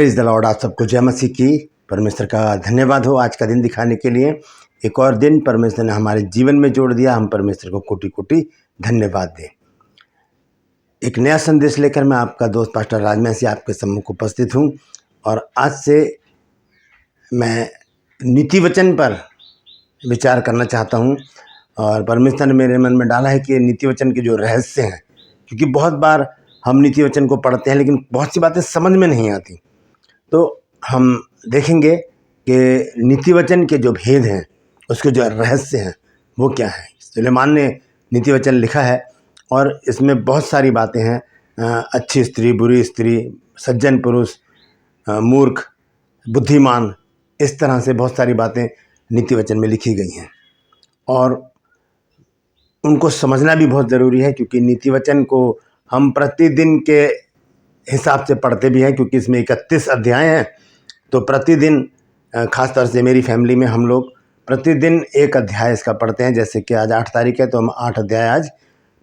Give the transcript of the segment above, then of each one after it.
Praise the Lord. आप सबको जय मसीह की। परमेश्वर का धन्यवाद हो आज का दिन दिखाने के लिए। एक और दिन परमेश्वर ने हमारे जीवन में जोड़ दिया। हम परमेश्वर को कोटि कोटि धन्यवाद दें। एक नया संदेश लेकर मैं आपका दोस्त पास्टर राजमैसी आपके सम्मुख उपस्थित हूँ। और आज से मैं नीति वचन पर विचार करना चाहता हूँ। और परमेश्वर ने मेरे मन में डाला है कि नीति वचन के जो रहस्य हैं, क्योंकि बहुत बार हम नीति वचन को पढ़ते हैं लेकिन बहुत सी बातें समझ में नहीं आती, तो हम देखेंगे कि नीति वचन के जो भेद हैं, उसके जो रहस्य हैं वो क्या है। सुलेमान ने नीति वचन लिखा है और इसमें बहुत सारी बातें हैं। अच्छी स्त्री, बुरी स्त्री, सज्जन पुरुष, मूर्ख, बुद्धिमान, इस तरह से बहुत सारी बातें नीति वचन में लिखी गई हैं और उनको समझना भी बहुत ज़रूरी है, क्योंकि नीति वचन को हम प्रतिदिन के हिसाब से पढ़ते भी हैं, क्योंकि इसमें 31 अध्याय हैं। तो प्रतिदिन, ख़ास तौर से मेरी फैमिली में हम लोग प्रतिदिन एक अध्याय इसका पढ़ते हैं। जैसे कि आज 8 तारीख है तो हम 8 अध्याय आज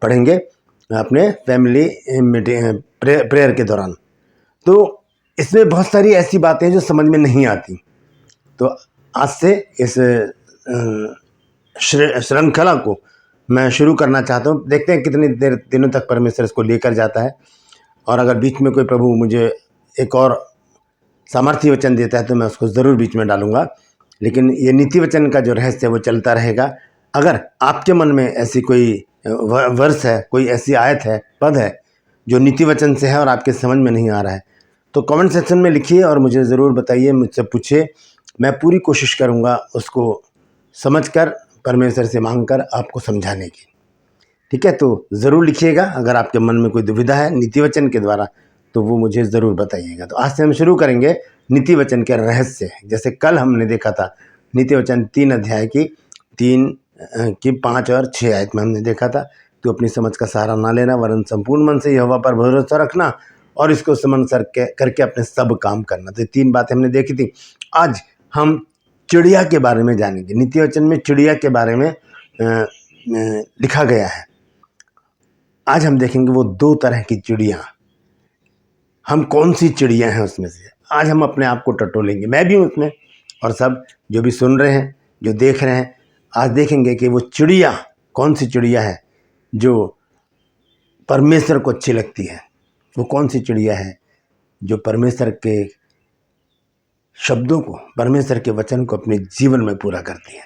पढ़ेंगे अपने फैमिली मीटिंग प्रेयर के दौरान। तो इसमें बहुत सारी ऐसी बातें हैं जो समझ में नहीं आती। तो आज से इस श्रृंखला को मैं शुरू करना चाहता हूँ। देखते हैं कितनी दिनों तक परमेश्वर इसको लेकर जाता है। और अगर बीच में कोई प्रभु मुझे एक और सामर्थ्य वचन देता है तो मैं उसको ज़रूर बीच में डालूंगा। लेकिन ये नीति वचन का जो रहस्य है वो चलता रहेगा। अगर आपके मन में ऐसी कोई वर्ष है, कोई ऐसी आयत है, पद है जो नीति वचन से है और आपके समझ में नहीं आ रहा है, तो कमेंट सेक्शन में लिखिए और मुझे ज़रूर बताइए, मुझसे पूछिए। मैं पूरी कोशिश करूँगा उसको समझकर, परमेश्वर से मांगकर आपको समझाने की। ठीक है, तो ज़रूर लिखिएगा। अगर आपके मन में कोई दुविधा है नीति वचन के द्वारा तो वो मुझे ज़रूर बताइएगा। तो आज से हम शुरू करेंगे नीति वचन के रहस्य। जैसे कल हमने देखा था नीति वचन 3 अध्याय की 5 और 6 आयत में हमने देखा था, तो अपनी समझ का सहारा ना लेना, वरन संपूर्ण मन से यहोवा पर भरोसा रखना और इसको समझ करके अपने सब काम करना। तो 3 बातें हमने देखी थी। आज हम चिड़िया के बारे में जानेंगे। नीति वचन में चिड़िया के बारे में लिखा गया है। आज हम देखेंगे वो 2 तरह की चिड़िया, हम कौन सी चिड़िया हैं उसमें से। आज हम अपने आप को टटोलेंगे, मैं भी हूँ उसमें, और सब जो भी सुन रहे हैं, जो देख रहे हैं, आज देखेंगे कि वो चिड़िया कौन सी चिड़िया है जो परमेश्वर को अच्छी लगती है। वो कौन सी चिड़िया है जो परमेश्वर के शब्दों को, परमेश्वर के वचन को अपने जीवन में पूरा करती है।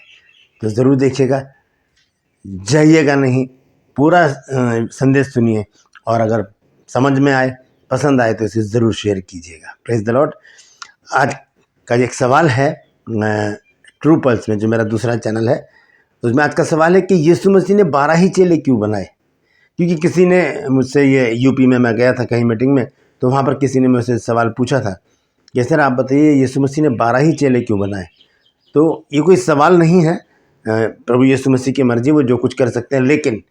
तो ज़रूर देखिएगा, जाइएगा नहीं, पूरा संदेश सुनिए और अगर समझ में आए, पसंद आए तो इसे ज़रूर शेयर कीजिएगा। Praise the Lord. आज का एक सवाल है ट्रू पल्स में, जो मेरा दूसरा चैनल है, उसमें आज का सवाल है कि यीशु मसीह ने 12 ही चेले क्यों बनाए। क्योंकि किसी ने मुझसे, ये यूपी में मैं गया था कहीं मीटिंग में, तो वहाँ पर किसी ने मुझसे सवाल पूछा था कि सर आप बताइए यीशु मसीह ने 12 ही चेले क्यों बनाए। तो ये कोई सवाल नहीं है, प्रभु यीशु मसीह की मर्जी, वो जो कुछ कर सकते हैं। लेकिन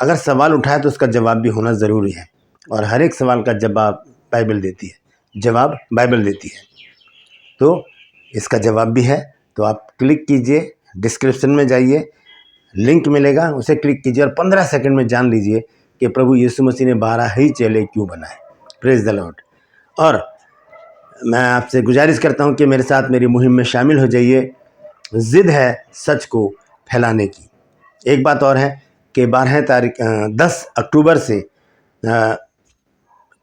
अगर सवाल उठाए तो उसका जवाब भी होना ज़रूरी है, और हर एक सवाल का जवाब बाइबल देती है, जवाब बाइबल देती है। तो इसका जवाब भी है। तो आप क्लिक कीजिए, डिस्क्रिप्शन में जाइए, लिंक मिलेगा, उसे क्लिक कीजिए और 15 सेकंड में जान लीजिए कि प्रभु यीशु मसीह ने 12 ही चेले क्यों बनाए। Praise the Lord. और मैं आपसे गुजारिश करता हूँ कि मेरे साथ मेरी मुहिम में शामिल हो जाइए। ज़िद है सच को फैलाने की। एक बात और है कि 10 अक्टूबर से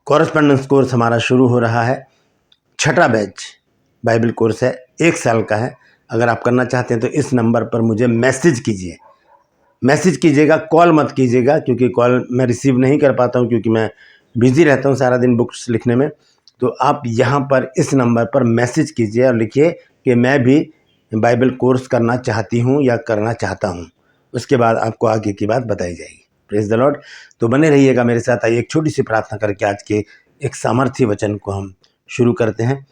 कॉरेस्पॉन्डेंस कोर्स हमारा शुरू हो रहा है। 6ठा बैच बाइबल कोर्स है, 1 साल का है। अगर आप करना चाहते हैं तो इस नंबर पर मुझे मैसेज कीजिए। मैसेज कीजिएगा, कॉल मत कीजिएगा, क्योंकि कॉल मैं रिसीव नहीं कर पाता हूँ, क्योंकि मैं बिज़ी रहता हूँ सारा दिन बुक्स लिखने में। तो आप यहाँ पर इस नंबर पर मैसेज कीजिए और लिखिए कि मैं भी बाइबल कोर्स करना चाहती हूँ या करना चाहता हूँ। उसके बाद आपको आगे की बात बताई जाएगी। Praise the Lord. तो बने रहिएगा मेरे साथ। आइए एक छोटी सी प्रार्थना करके आज के एक सामर्थ्य वचन को हम शुरू करते हैं।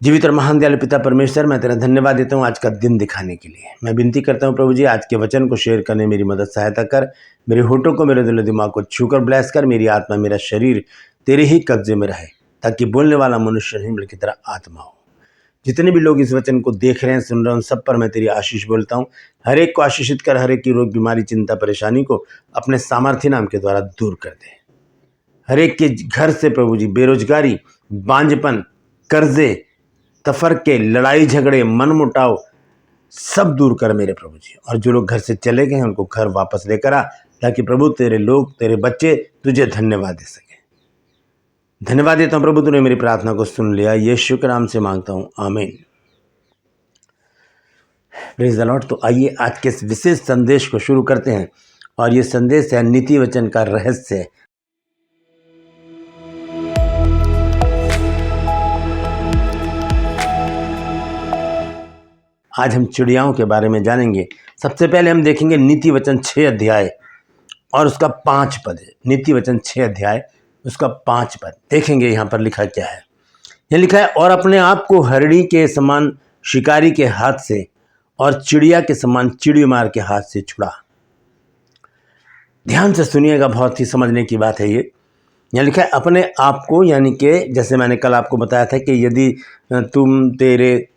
जीवित और महान दयालु पिता परमेश्वर, मैं तेरा धन्यवाद देता हूँ आज का दिन दिखाने के लिए। मैं विनती करता हूँ प्रभु जी, आज के वचन को शेयर करने मेरी मदद सहायता कर। मेरे होठों को, मेरे दिल दिमाग को छूकर ब्लेस कर। मेरी आत्मा, मेरा शरीर तेरे ही कब्जे में रहे, ताकि बोलने वाला मनुष्य नहीं बल्कि तेरा आत्मा हो। जितने भी लोग इस वचन को देख रहे हैं, सुन रहे हैं, उन सब पर मैं तेरी आशीष बोलता हूँ। हर एक को आशीषित कर, हर एक की रोग, बीमारी, चिंता, परेशानी को अपने सामर्थ्य नाम के द्वारा दूर कर दे। हर एक के घर से प्रभु जी बेरोजगारी, बांझपन, कर्जे, तफरके, लड़ाई झगड़े, मनमुटाव सब दूर कर मेरे प्रभु जी। और जो लोग घर से चले गए हैं उनको घर वापस लेकर आ, ताकि प्रभु तेरे लोग, तेरे बच्चे तुझे धन्यवाद दे सके। धन्यवाद देता हूँ प्रभु, तूने मेरी प्रार्थना को सुन लिया। यीशु के नाम से मांगता हूँ, आमीन। Praise the Lord. तो आइए आज के इस विशेष संदेश को शुरू करते हैं, और ये संदेश है नीति वचन का रहस्य। आज हम चिड़ियाओं के बारे में जानेंगे। सबसे पहले हम देखेंगे नीति वचन 6 अध्याय और उसका 5 पद। नीति वचन 6 अध्याय उसका 5 पद देखेंगे। यहाँ पर लिखा क्या है? यह लिखा है, और अपने आप को हरिणी के समान शिकारी के हाथ से और चिड़िया के समान चिड़ीमार के हाथ से छुड़ा। ध्यान से सुनिएगा, बहुत ही समझने की बात है ये। यहाँ लिखा है अपने आप को, यानी कि जैसे मैंने कल आपको बताया था कि यदि तुम, तेरे,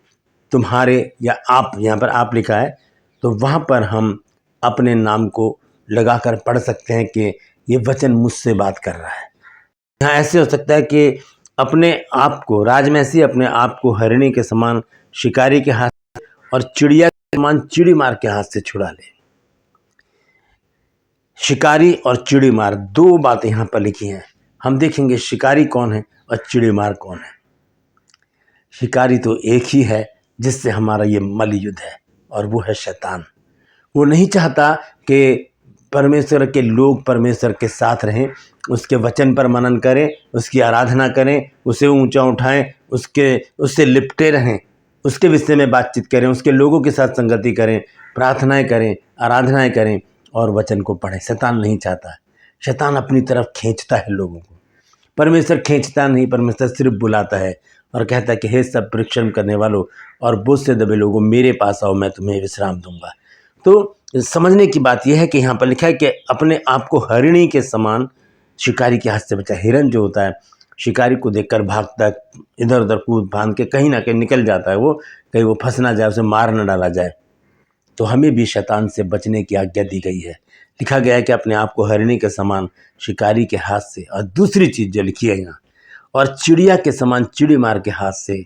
तुम्हारे या आप, यहाँ पर आप लिखा है, तो वहाँ पर हम अपने नाम को लगाकर पढ़ सकते हैं कि ये वचन मुझसे बात कर रहा है। यहाँ ऐसे हो सकता है कि अपने आप को, राजमहसी अपने आप को हरिणी के समान शिकारी के हाथ और चिड़िया के समान चिड़ीमार के हाथ से छुड़ा ले। शिकारी और चिड़ीमार, दो बातें यहाँ पर लिखी हैं। हम देखेंगे शिकारी कौन है और चिड़ीमार कौन है। शिकारी तो एक ही है जिससे हमारा ये मल युद्ध है, और वो है शैतान। वो नहीं चाहता कि परमेश्वर के लोग परमेश्वर के साथ रहें, उसके वचन पर मनन करें, उसकी आराधना करें, उसे ऊंचा उठाएं, उससे लिपटे रहें, उसके विषय में बातचीत करें, उसके लोगों के साथ संगति करें, प्रार्थनाएं करें, आराधनाएं करें और वचन को पढ़ें। शैतान नहीं चाहता। शैतान अपनी तरफ खींचता है लोगों को। परमेश्वर खींचता नहीं, परमेश्वर सिर्फ बुलाता है और कहता है कि हे सब परिश्रम करने वालों और बोझ से दबे लोगों, मेरे पास आओ, मैं तुम्हें विश्राम दूंगा। तो समझने की बात यह है कि यहाँ पर लिखा है कि अपने आप को हरिणी के समान शिकारी के हाथ से बचा। हिरन जो होता है शिकारी को देखकर भागता है, इधर उधर कूद फांद के कहीं ना कहीं निकल जाता है, वो कहीं वो फंस ना जाए, उसे मार न डाला जाए। तो हमें भी शैतान से बचने की आज्ञा दी गई है। लिखा गया है कि अपने आप को हरिणी के समान शिकारी के हाथ से, और दूसरी चीज़ जो लिखी है यहाँ, और चिड़िया के समान चिड़ीमार के हाथ से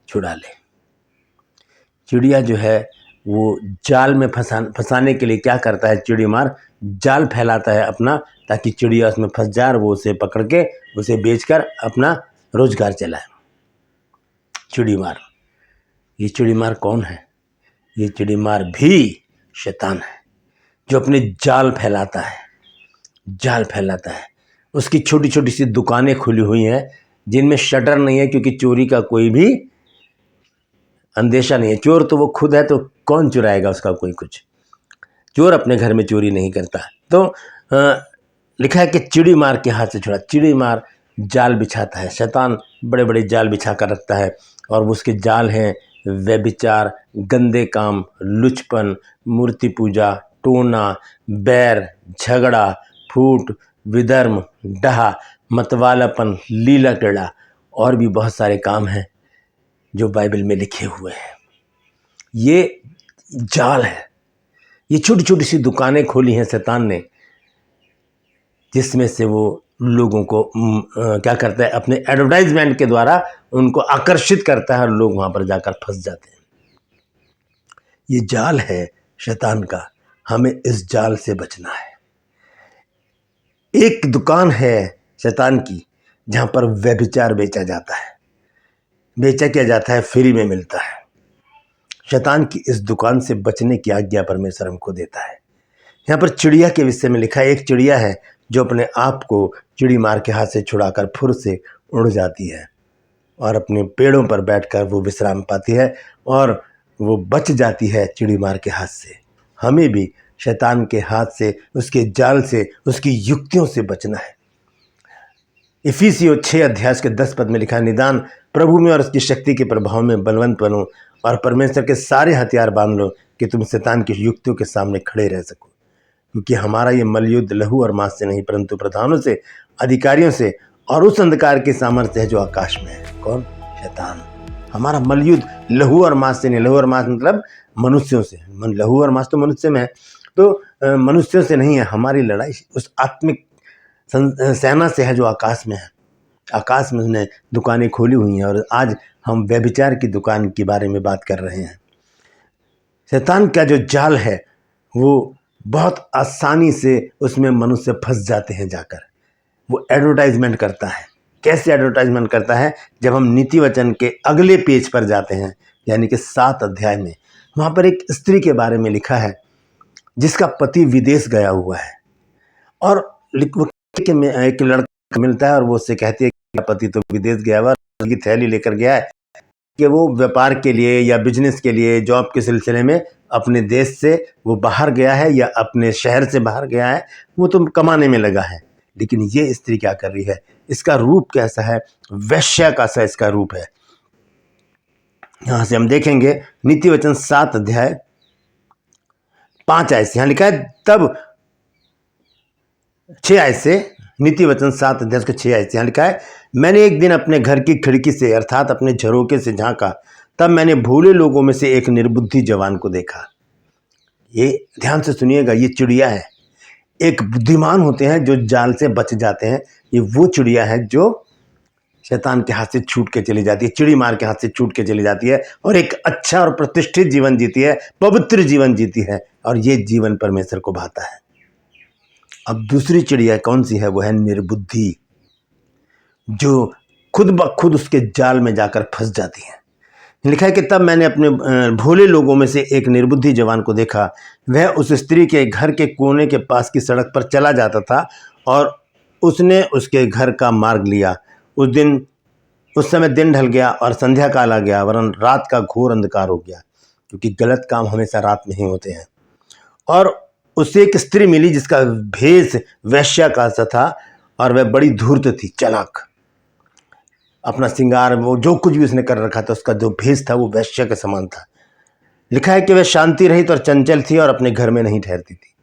छुड़ा ले। चिड़िया जो है वो जाल में फंसाने के लिए क्या करता है? चिड़ीमार जाल फैलाता है अपना, ताकि चिड़िया उसमें फंस जाए और वो उसे पकड़ के उसे बेचकर अपना रोजगार चलाए। चिड़ीमार, ये चिड़ीमार कौन है? ये चिड़ीमार भी शैतान है, जो अपने जाल फैलाता है। जाल फैलाता है। उसकी छोटी छोटी सी दुकानें खुली हुई हैं जिनमें शटर नहीं है, क्योंकि चोरी का कोई भी अंदेशा नहीं है। चोर तो वो खुद है, तो कौन चुराएगा उसका कोई कुछ। चोर अपने घर में चोरी नहीं करता। तो लिखा है कि चिड़ीमार के हाथ से छुड़ा। चिड़ीमार जाल बिछाता है। शैतान बड़े बड़े जाल बिछा कर रखता है, और वो उसके जाल हैं व्यभिचार, गंदे काम, लुचपन, मूर्ति पूजा, टोना, बैर, झगड़ा, फूट, विधर्म, डहा, मतवालापन, लीला क्रीड़ा, और भी बहुत सारे काम हैं जो बाइबल में लिखे हुए हैं। ये जाल है। ये छोटी छोटी सी दुकानें खोली हैं शैतान ने, जिसमें से वो लोगों को क्या करता है? अपने एडवर्टाइजमेंट के द्वारा उनको आकर्षित करता है, और लोग वहाँ पर जाकर फंस जाते हैं। ये जाल है शैतान का। हमें इस जाल से बचना है। एक दुकान है शैतान की जहाँ पर व्यभिचार बेचा जाता है, बेचा किया जाता है, फ्री में मिलता है। शैतान की इस दुकान से बचने की आज्ञा परमेश्वर हमको देता है। यहाँ पर चिड़िया के विषय में लिखा है, एक चिड़िया है जो अपने आप को चिड़ीमार के हाथ से छुड़ाकर फुर से उड़ जाती है, और अपने पेड़ों पर बैठकर वो विश्राम पाती है, और वो बच जाती है चिड़ीमार के हाथ से। हमें भी शैतान के हाथ से, उसके जाल से, उसकी युक्तियों से बचना है। इफिसियों 6 अध्याय के 10 पद में लिखा है, निदान प्रभु में और उसकी शक्ति के प्रभाव में बलवंत बनो, और परमेश्वर के सारे हथियार बांध लो कि तुम शैतान की युक्तियों के सामने खड़े रह सको। क्योंकि हमारा ये मलयुद्ध लहू और मांस से नहीं, परंतु प्रधानों से, अधिकारियों से और उस अंधकार के सामर्थ्य है जो आकाश में है। कौन? शैतान। हमारा मलयुद्ध लहू और मांस से नहीं। लहू और मांस मतलब मनुष्यों से। लहू और मांस तो मनुष्य में है, तो मनुष्यों से नहीं है। हमारी लड़ाई उस आत्मिक सेना से है जो आकाश में है। आकाश में उसने दुकानें खोली हुई हैं और आज हम व्यभिचार की दुकान के बारे में बात कर रहे हैं। शैतान का जो जाल है वो बहुत आसानी से उसमें मनुष्य फंस जाते हैं जाकर। वो एडवर्टाइजमेंट करता है। कैसे एडवर्टाइजमेंट करता है? जब हम नीति वचन के अगले पेज पर जाते हैं, यानी कि 7 अध्याय में, वहाँ पर एक स्त्री के बारे में लिखा है जिसका पति विदेश गया हुआ है और एक लड़का मिलता है और वो उससे कहती है कि पति तो विदेश गया हुआ, की थैली लेकर गया है कि वो व्यापार के लिए या बिजनेस के लिए, जॉब के सिलसिले में अपने देश से वो बाहर गया है या अपने शहर से बाहर गया है, वो तो कमाने में लगा है। लेकिन ये स्त्री क्या कर रही है? इसका रूप कैसा है? वैश्या का सा इसका रूप है। यहां से हम देखेंगे नीति वचन 7 अध्याय 5 आयत से, यहां लिखा है तब 6 आयत से, नीति वचन 7 अध्याय के 6 आयत से, यहां लिखा है मैंने एक दिन अपने घर की खिड़की से अर्थात अपने झरोके से झांका, तब मैंने भोले लोगों में से एक निर्बुद्धि जवान को देखा। ये ध्यान से सुनिएगा, ये चिड़िया है। एक बुद्धिमान होते हैं जो जाल से बच जाते हैं। ये वो चिड़िया है जो शैतान के हाथ से छूट के चली जाती है, चिड़ी मार के हाथ से छूट के चली जाती है और एक अच्छा और प्रतिष्ठित जीवन जीती है, पवित्र जीवन जीती है, और ये जीवन परमेश्वर को भाता है। अब दूसरी चिड़िया कौन सी है? वो है निर्बुद्धि, जो खुद ब खुद उसके जाल में जाकर फंस जाती है। लिखा है कि तब मैंने अपने भोले लोगों में से एक निर्बुद्धि जवान को देखा। वह उस स्त्री के घर के कोने के पास की सड़क पर चला जाता था और उसने उसके घर का मार्ग लिया। उस समय दिन ढल गया और संध्या काल आ गया, वरन रात का घोर अंधकार हो गया, क्योंकि गलत काम हमेशा रात में ही होते हैं। और उससे एक स्त्री मिली जिसका भेष वैश्या का सा था और वह बड़ी धूर्त थी, चालाक। अपना श्रृंगार, वो जो कुछ भी उसने कर रखा था, उसका जो भेष था वो वैश्या के समान था। लिखा है कि वह शांति रहित और चंचल थी और अपने घर में नहीं ठहरती थी।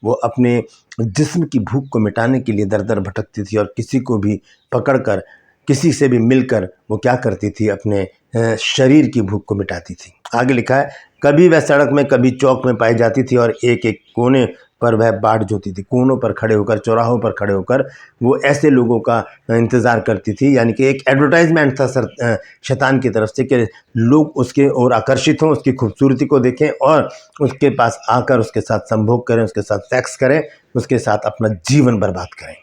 वो अपने जिस्म की भूख को मिटाने के लिए दर दर भटकती थी और किसी को भी पकड़कर, किसी से भी मिलकर वो क्या करती थी? अपने शरीर की भूख को मिटाती थी। आगे लिखा है कभी वह सड़क में, कभी चौक में पाई जाती थी और एक एक कोने पर वह बाट जोती थी। कोनों पर खड़े होकर, चौराहों पर खड़े होकर वो ऐसे लोगों का इंतज़ार करती थी। यानी कि एक एडवर्टाइजमेंट था शैतान की तरफ से कि लोग उसके ओर आकर्षित हों, उसकी खूबसूरती को देखें और उसके पास आकर उसके साथ संभोग करें, उसके साथ सेक्स करें, उसके साथ अपना जीवन बर्बाद करें।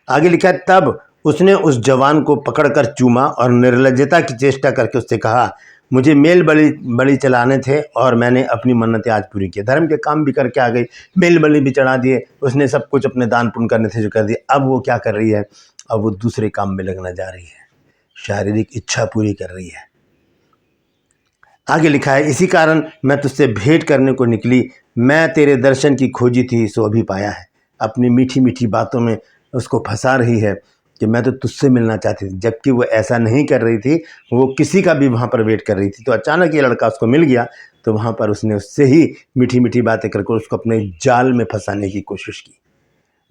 आगे लिखा है तब उसने उस जवान को पकड़कर चूमा और निर्लज्जता की चेष्टा करके उससे कहा, मुझे मेल बलि चलाने थे और मैंने अपनी मन्नतें आज पूरी की। धर्म के काम भी करके आ गई, मेल बलि भी चढ़ा दिए, उसने सब कुछ अपने दान पुण्य करने थे जो कर दिए। अब वो क्या कर रही है? अब वो दूसरे काम में लगना जा रही है, शारीरिक इच्छा पूरी कर रही है। आगे लिखा है इसी कारण मैं तुझसे भेंट करने को निकली, मैं तेरे दर्शन की खोजी थी सो अभी पाया है। अपनी मीठी मीठी बातों में उसको फंसा रही है कि मैं तो तुझसे मिलना चाहती थी, जबकि वो ऐसा नहीं कर रही थी, वो किसी का भी वहाँ पर वेट कर रही थी। तो अचानक ये लड़का उसको मिल गया, तो वहाँ पर उसने उससे ही मीठी मीठी बातें करके उसको अपने जाल में फंसाने की कोशिश की।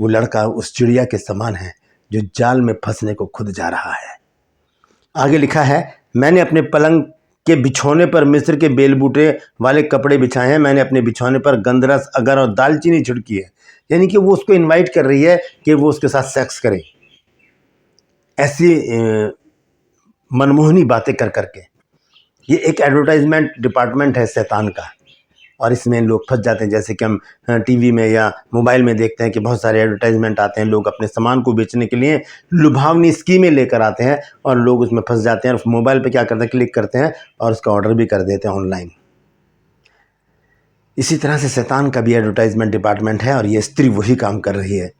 वो लड़का उस चिड़िया के समान है जो जाल में फंसने को खुद जा रहा है। आगे लिखा है मैंने अपने पलंग के बिछौने पर मिस्र के बेलबूटे वाले कपड़े बिछाए हैं, मैंने अपने बिछौने पर गंधरस, अगर और दालचीनी छिड़की है। यानी कि वो उसको इनवाइट कर रही है कि वो उसके साथ सेक्स करे, ऐसी मनमोहनी बातें कर करके। ये एक एडवर्टाइजमेंट डिपार्टमेंट है शैतान का, और इसमें लोग फंस जाते हैं। जैसे कि हम टीवी में या मोबाइल में देखते हैं कि बहुत सारे एडवर्टाइजमेंट आते हैं, लोग अपने सामान को बेचने के लिए लुभावनी स्कीमें लेकर आते हैं और लोग उसमें फंस जाते हैं और मोबाइल पे क्या करते हैं, क्लिक करते हैं और उसका ऑर्डर भी कर देते हैं ऑनलाइन। इसी तरह से शैतान का भी एडवर्टाइजमेंट डिपार्टमेंट है और ये स्त्री वही काम कर रही है।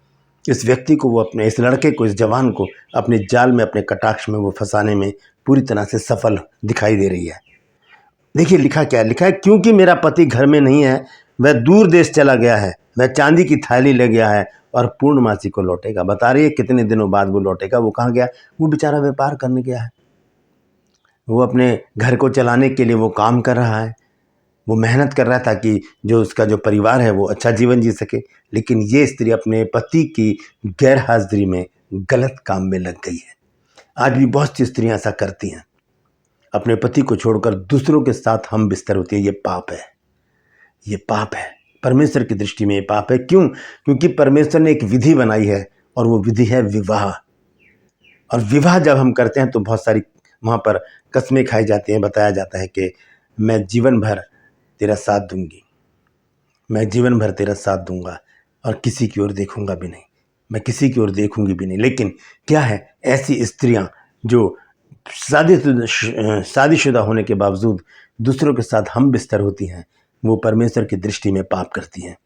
इस व्यक्ति को, वो अपने इस लड़के को, इस जवान को अपने जाल में, अपने कटाक्ष में वो फंसाने में पूरी तरह से सफल दिखाई दे रही है। देखिए लिखा क्या लिखा है, क्योंकि मेरा पति घर में नहीं है, वह दूर देश चला गया है, वह चांदी की थाली ले गया है और पूर्णमासी को लौटेगा। बता रही है कितने दिनों बाद वो लौटेगा। वो कहाँ गया? वो बेचारा व्यापार करने गया है, वो अपने घर को चलाने के लिए वो काम कर रहा है, वो मेहनत कर रहा है ताकि जो उसका जो परिवार है वो अच्छा जीवन जी सके। लेकिन ये स्त्री अपने पति की गैर हाजिरी में गलत काम में लग गई है। आज भी बहुत सी स्त्रियां ऐसा करती हैं, अपने पति को छोड़कर दूसरों के साथ हम बिस्तर होती है। ये पाप है, ये पाप है, परमेश्वर की दृष्टि में ये पाप है। क्यों? क्योंकि परमेश्वर ने एक विधि बनाई है और वो विधि है विवाह। और विवाह जब हम करते हैं तो बहुत सारी वहाँ पर कस्में खाई जाती हैं, बताया जाता है कि मैं जीवन भर तेरा साथ दूंगी, मैं जीवन भर तेरा साथ दूंगा और किसी की ओर देखूंगा भी नहीं, मैं किसी की ओर देखूंगी भी नहीं। लेकिन क्या है, ऐसी स्त्रियां जो शादीशुदा होने के बावजूद दूसरों के साथ हम बिस्तर होती हैं, वो परमेश्वर की दृष्टि में पाप करती हैं।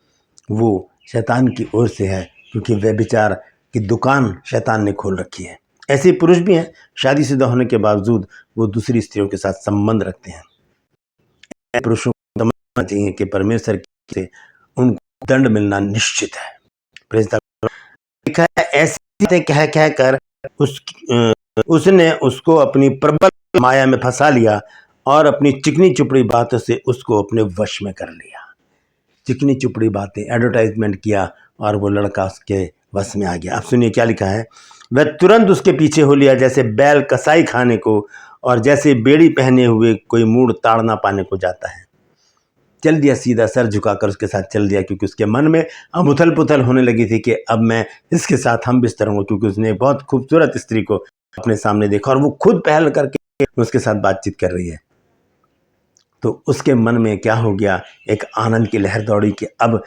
वो शैतान की ओर से है, क्योंकि व्यभिचार की दुकान शैतान ने खोल रखी है। ऐसे पुरुष भी हैं, शादीशुदा होने के बावजूद वो दूसरी स्त्रियों के साथ संबंध रखते हैं। पुरुषों को समझना चाहिए कि परमेश्वर से उनको दंड मिलना निश्चित है। Praise the Lord. लिखा है, ऐसी बातें कह कह कर उसने उसको अपनी प्रबल माया में फंसा लिया और अपनी चिकनी चुपड़ी बातों से उसको अपने वश में कर लिया। चिकनी चुपड़ी बातें, एडवर्टाइजमेंट किया और वो लड़का उसके वश में आ गया। अब सुनिए क्या लिखा है, वह तुरंत उसके पीछे हो लिया जैसे बैल कसाई खाने को और जैसे बेड़ी पहने हुए कोई मूढ़ ताड़ना पाने को जाता है। चल दिया, सीधा सर झुकाकर उसके साथ चल दिया, क्योंकि उसके मन में अब उथल पुथल होने लगी थी कि अब मैं इसके साथ हम बिस्तर हूँ, क्योंकि उसने बहुत खूबसूरत स्त्री को अपने सामने देखा और वो खुद पहल करके उसके साथ बातचीत कर रही है। तो उसके मन में क्या हो गया, एक आनंद की लहर दौड़ी कि अब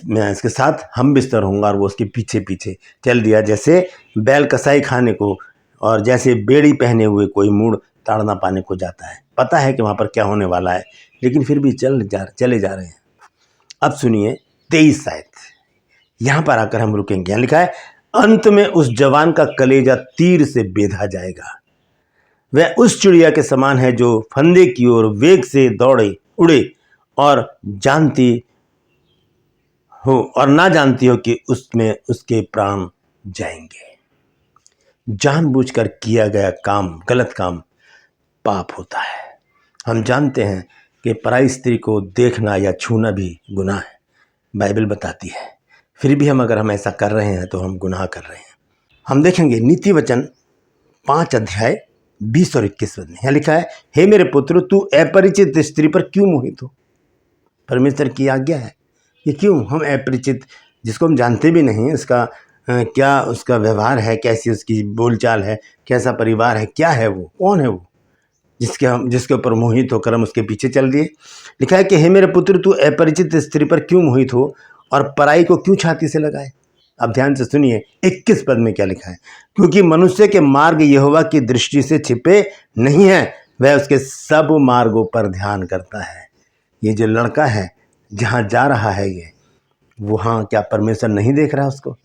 मैं इसके साथ हम बिस्तर होऊंगा, और वो उसके पीछे पीछे चल दिया जैसे बैल कसाई खाने को और जैसे बेड़ी पहने हुए कोई मूढ़ ताड़ना पाने को जाता है। पता है कि वहाँ पर क्या होने वाला है, लेकिन फिर भी चले जा रहे हैं। अब सुनिए 23 आयत, यहाँ पर आकर हम रुकेंगे। यहाँ लिखा है, अंत में उस जवान का कलेजा तीर से बेधा जाएगा। वह उस चिड़िया के समान है जो फंदे की ओर वेग से उड़े और ना जानती हो कि उसमें उसके प्राण जाएंगे। जानबूझकर किया गया काम, गलत काम पाप होता है। हम जानते हैं कि पराई स्त्री को देखना या छूना भी गुनाह है, बाइबल बताती है। फिर भी अगर हम ऐसा कर रहे हैं तो हम गुनाह कर रहे हैं। हम देखेंगे नीति वचन 5 अध्याय 20 और 21 पद में। यहाँ लिखा है, हे मेरे पुत्र, तू अपरिचित स्त्री पर क्यों मोहित हो। परमेश्वर की आज्ञा है। ये क्यों, हम अपरिचित, जिसको हम जानते भी नहीं, इसका क्या उसका व्यवहार है, कैसी उसकी बोलचाल है, कैसा परिवार है, क्या है, वो कौन है, वो जिसके ऊपर मोहित होकर हम उसके पीछे चल दिए। लिखा है कि हे मेरे पुत्र, तू अपरिचित स्त्री पर क्यों मोहित हो और पराई को क्यों छाती से लगाए। अब ध्यान से सुनिए 21 पद में क्या लिखा है, क्योंकि मनुष्य के मार्ग यहोवा की दृष्टि से छिपे नहीं है, वह उसके सब मार्गों पर ध्यान करता है। ये जो लड़का है जहाँ जा रहा है, ये वहाँ क्या परमेश्वर नहीं देख रहा उसको?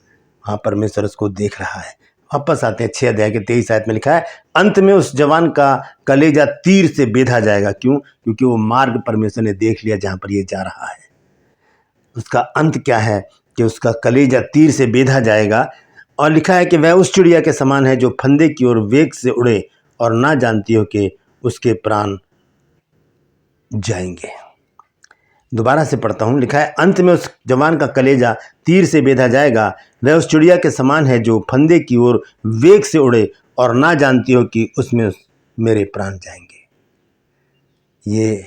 हाँ, परमेश्वर उसको देख रहा है। वापस आते हैं 6 अध्याय के 23 आयत में लिखा है, अंत में उस जवान का कलेजा तीर से बेधा जाएगा। क्यों? क्योंकि वो मार्ग परमेश्वर ने देख लिया जहाँ पर ये जा रहा है। उसका अंत क्या है कि उसका कलेजा तीर से बेधा जाएगा। और लिखा है कि वह उस चिड़िया के समान है जो फंदे की ओर वेग से उड़े और ना जानती हो कि उसके प्राण जाएंगे। दोबारा से पढ़ता हूँ, लिखा है, अंत में उस जवान का कलेजा तीर से बेधा जाएगा। वह उस चिड़िया के समान है जो फंदे की ओर वेग से उड़े और ना जानती हो कि उसमें मेरे प्राण जाएंगे। ये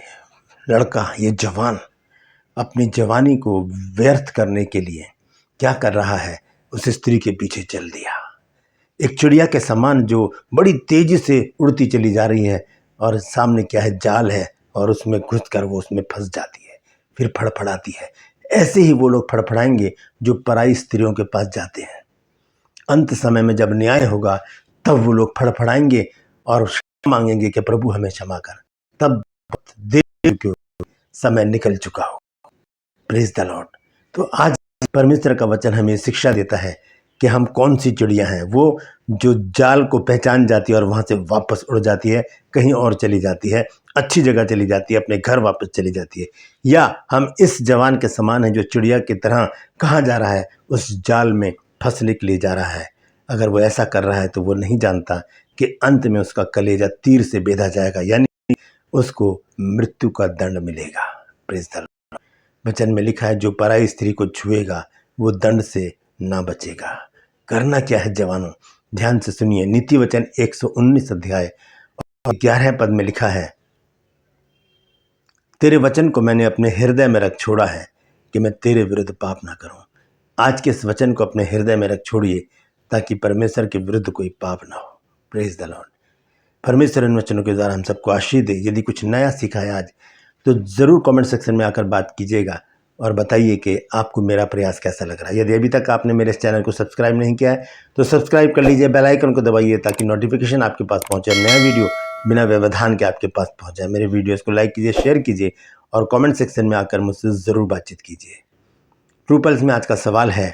लड़का, ये जवान अपनी जवानी को व्यर्थ करने के लिए क्या कर रहा है, उस स्त्री के पीछे चल दिया। एक चिड़िया के समान जो बड़ी तेजी से उड़ती चली जा रही है और सामने क्या है, जाल है, और उसमें घुसकर वो उसमें फंस जाती है, फिर फड़फड़ाती है। ऐसे ही वो लोग फड़फड़ाएंगे जो पराई स्त्रियों के पास जाते हैं। अंत समय में जब न्याय होगा तब वो लोग फड़फड़ाएंगे और क्षमा मांगेंगे कि प्रभु हमें क्षमा कर। तब देर क्यों, समय निकल चुका हो। Praise the Lord. तो आज परमेश्वर का वचन हमें शिक्षा देता है कि हम कौन सी चिड़िया हैं, वो जो जाल को पहचान जाती है और वहाँ से वापस उड़ जाती है, कहीं और चली जाती है, अच्छी जगह चली जाती है, अपने घर वापस चली जाती है। या हम इस जवान के समान हैं जो चिड़िया की तरह कहाँ जा रहा है, उस जाल में फंसने के लिए जा रहा है। अगर वो ऐसा कर रहा है तो वो नहीं जानता कि अंत में उसका कलेजा तीर से बेधा जाएगा, यानी उसको मृत्यु का दंड मिलेगा। Praise the Lord. वचन में लिखा है, जो पराई स्त्री को छुएगा वो दंड से ना बचेगा। करना क्या है जवानों, ध्यान से सुनिए। नीति वचन 119 अध्याय और 11 पद में लिखा है, तेरे वचन को मैंने अपने हृदय में रख छोड़ा है कि मैं तेरे विरुद्ध पाप ना करूं। आज के इस वचन को अपने हृदय में रख छोड़िए, ताकि परमेश्वर के विरुद्ध कोई पाप ना हो। Praise the Lord. परमेश्वर इन वचनों के द्वारा हम सबको आशीष दे। यदि कुछ नया सीखा है आज तो ज़रूर कमेंट सेक्शन में आकर बात कीजिएगा और बताइए कि आपको मेरा प्रयास कैसा लग रहा है। यदि अभी तक आपने मेरे इस चैनल को सब्सक्राइब नहीं किया है तो सब्सक्राइब कर लीजिए, बेल आइकन को दबाइए ताकि नोटिफिकेशन आपके पास पहुंचे, नया वीडियो बिना व्यवधान के आपके पास पहुंच जाए। मेरे वीडियोस को लाइक कीजिए, शेयर कीजिए और कमेंट सेक्शन में आकर मुझसे ज़रूर बातचीत कीजिए। ट्रू पल्स में आज का सवाल है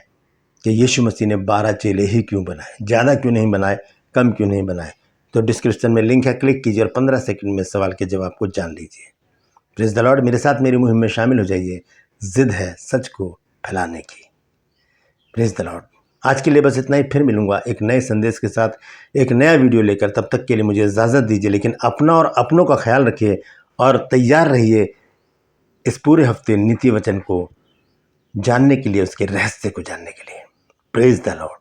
कि यीशु मसीह ने 12 चेले ही क्यों बनाए, ज़्यादा क्यों नहीं बनाए, कम क्यों नहीं बनाए? तो डिस्क्रिप्शन में लिंक है, क्लिक कीजिए और 15 सेकंड में सवाल के जवाब को जान लीजिए। Praise the Lord. मेरे साथ मेरी मुहिम में शामिल हो जाइए। जिद है सच को फैलाने की। Praise the Lord. आज के लिए बस इतना ही। फिर मिलूंगा एक नए संदेश के साथ, एक नया वीडियो लेकर। तब तक के लिए मुझे इजाज़त दीजिए, लेकिन अपना और अपनों का ख्याल रखिए और तैयार रहिए इस पूरे हफ्ते नीति वचन को जानने के लिए, उसके रहस्य को जानने के लिए। Praise the Lord.